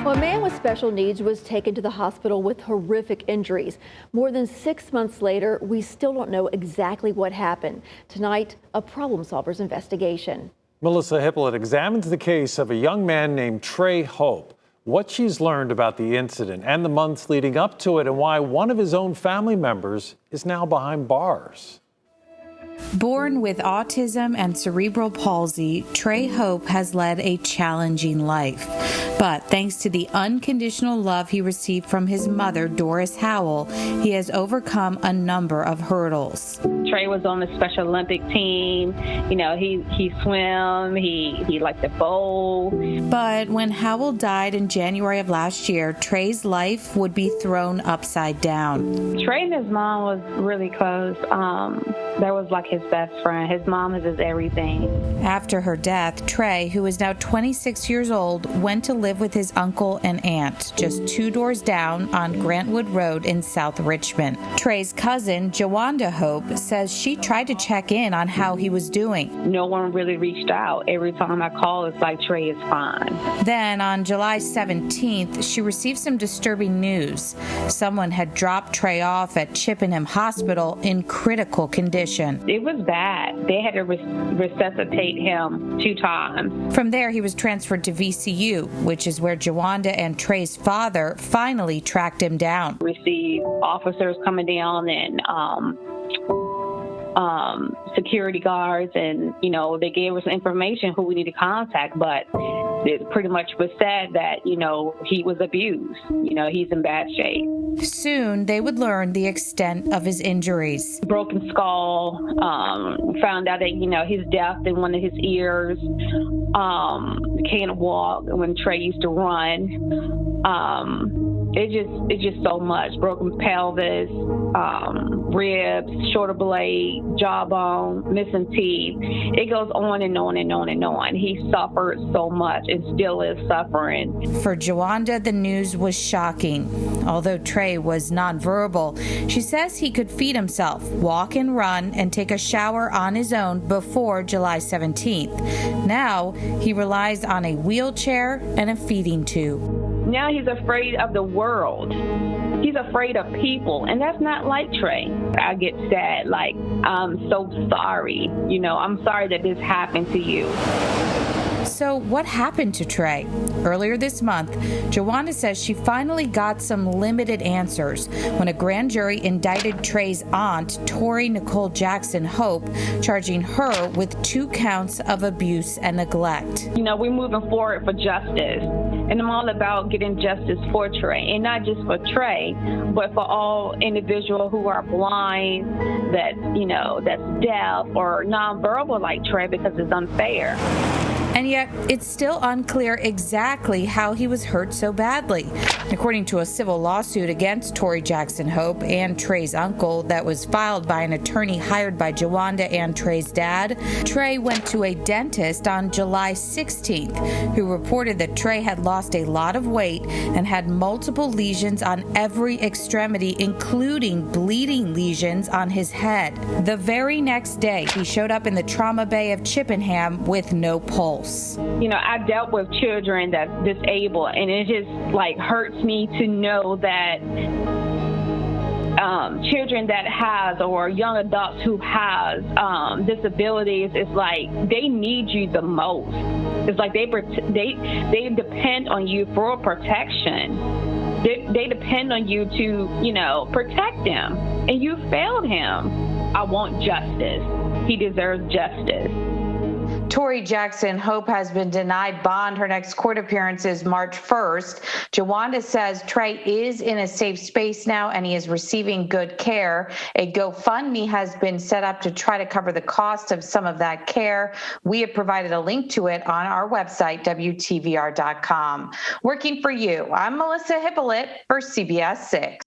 Well, a man with special needs was taken to the hospital with horrific injuries. More than 6 months later, we still don't know exactly what happened. Tonight, a problem solvers investigation. Melissa Hippolyte examines the case of a young man named Trey Hope, what she's learned about the incident and the months leading up to it, and why one of his own family members is now behind bars. Born with autism and cerebral palsy, Trey Hope has led a challenging life. But thanks to the unconditional love he received from his mother, Doris Howell, he has overcome a number of hurdles. Trey was on the Special Olympic team. You know, he swam, he liked to bowl. But when Howell died in January of last year, Trey's life would be thrown upside down. Trey and his mom was really close. That was like his best friend. His mom is his everything. After her death, Trey, who is now 26 years old, went to live with his uncle and aunt just 2 doors down on Grantwood Road in South Richmond. Trey's cousin, Jawanda Hope, says she tried to check in on how he was doing. No one really reached out. Every time I call, it's like Trey is fine. Then on July 17th, she received some disturbing news. Someone had dropped Trey off at Chippenham Hospital in critical condition. It was bad. They had to resuscitate him 2 times. From there, he was transferred to VCU, which is where Jawanda and Trey's father finally tracked him down. Received officers coming down and security guards, and they gave us information who we need to contact, but it pretty much was said that he was abused. He's in bad shape. Soon they would learn the extent of his injuries. Broken skull, found out that he's deaf in one of his ears, can't walk when Trey used to run. It's just so much. Broken pelvis, ribs, shoulder blade, jawbone, missing teeth. It goes on and on and on and on. He suffered so much and still is suffering. For Jawanda, the news was shocking. Although Trey was nonverbal, she says he could feed himself, walk and run, and take a shower on his own before July 17th. Now he relies on a wheelchair and a feeding tube. Now he's afraid of the world. He's afraid of people, and that's not like Trey. I get sad, like, I'm so sorry. I'm sorry that this happened to you. So what happened to Trey? Earlier this month, Jawanda says she finally got some limited answers when a grand jury indicted Trey's aunt, Tori Nicole Jackson Hope, charging her with 2 counts of abuse and neglect. We're moving forward for justice, and I'm all about getting justice for Trey, and not just for Trey, but for all individuals who are blind, that's deaf or nonverbal like Trey, because it's unfair. And yet, it's still unclear exactly how he was hurt so badly. According to a civil lawsuit against Tori Jackson Hope and Trey's uncle that was filed by an attorney hired by Jawanda and Trey's dad, Trey went to a dentist on July 16th, who reported that Trey had lost a lot of weight and had multiple lesions on every extremity, including bleeding lesions on his head. The very next day, he showed up in the trauma bay of Chippenham with no pulse. I dealt with children that's disabled, and it just hurts me to know that children that has, or young adults who has disabilities, it's like they need you the most. It's like they depend on you for protection. They depend on you to protect them, and you failed him. I want justice. He deserves justice. Tori Jackson Hope has been denied bond. Her next court appearance is March 1st. Jawanda says Trey is in a safe space now and he is receiving good care. A GoFundMe has been set up to try to cover the cost of some of that care. We have provided a link to it on our website, WTVR.com. Working for you, I'm Melissa Hippolyte for CBS 6.